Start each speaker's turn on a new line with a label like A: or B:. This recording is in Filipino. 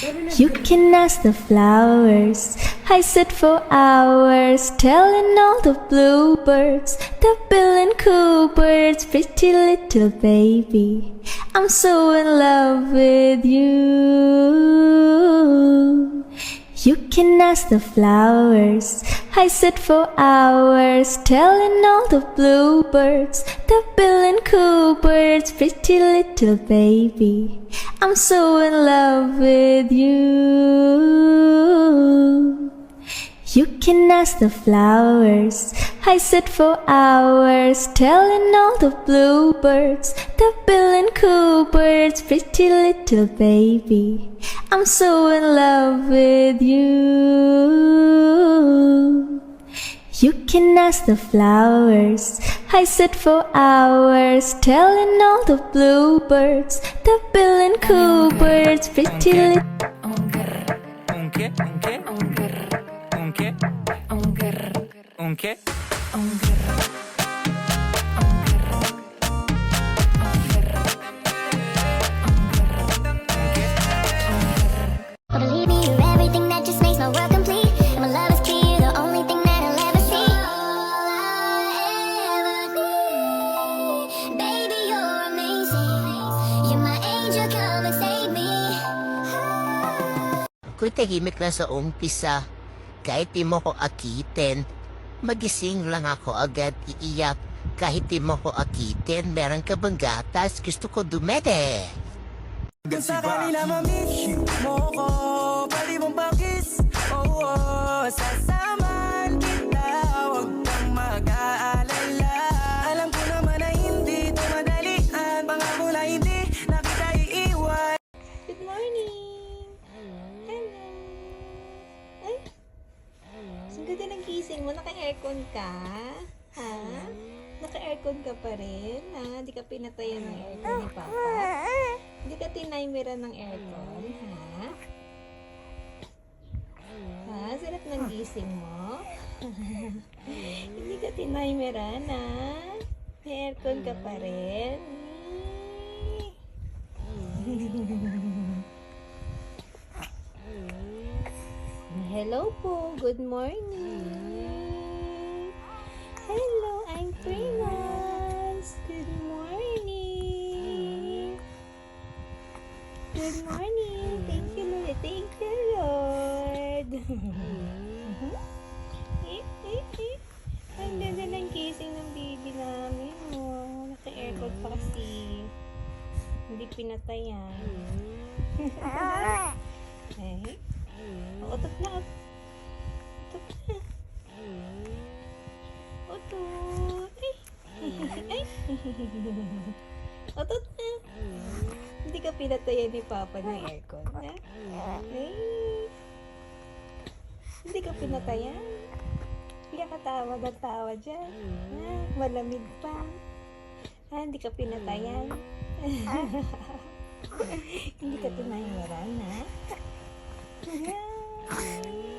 A: You can ask the flowers. I sit for hours telling all the bluebirds, the bill and coo birds, pretty little baby, I'm so in love with you. You can ask the flowers. I sit for hours telling all the bluebirds, the bill and coo birds, pretty little baby, I'm so in love with you. You can ask the flowers. I sit for hours telling all the bluebirds, the bill and coo birds, pretty little baby, I'm so in love with you. You can ask the flowers. I sit for hours telling all the bluebirds, the bill and coo birds, pretty little.
B: Believe me, you're everything that just makes my world complete. And my love is clear, the only thing that I'll ever see. All I ever need. Baby, you're amazing. You're my angel, come and save me.
C: Ako'y tahimik na sa umpisa. Kahit di mo ko akitin, magising lang ako agad iiyak. Kahit di mo ko akitin, meron ka bang gatas? Gusto ko dumede.
D: Kung sakali na ma-miss mo ko, pwede mong pakis. Oo, sasamahan kita, huwag kang mag-aalala. Alam ko naman na hindi ito madalian, pangako na hindi na kita iiwan.
A: Good morning! Hello! Ay! Ang ganda ng gising mo. Naka-aircon ka? Ha? Naka-aircon ka pa rin? Ha? Di ka pinatayan ng aircon ni Papa? Hindi ka tinaymeran ng aircon? Ha? Ha? Sarap ng gising mo? Hindi ka tinaymeran, ha? May aircon ka pa rin? Hello po. Good morning. Hello, I'm Primas. Good morning. Good morning. Thank you, Lord. Thank you, Lord. Ang ganda ng gising ng baby namin. Oh, naka-aircon pa kasi. Hindi pinatayan. Okay. Utot na. Utot na. Utot. Ay. Ay. Utot na. Hindi ka pinatayan ni Papa ng aircon, ha? Ay. Hindi ka pinatayan. Hindi ka katawa ng tawa dyan. Ha? Malamig pa. Ha? Hindi ka pinatayan. Hindi ka tinaymaran, ha? Yeah.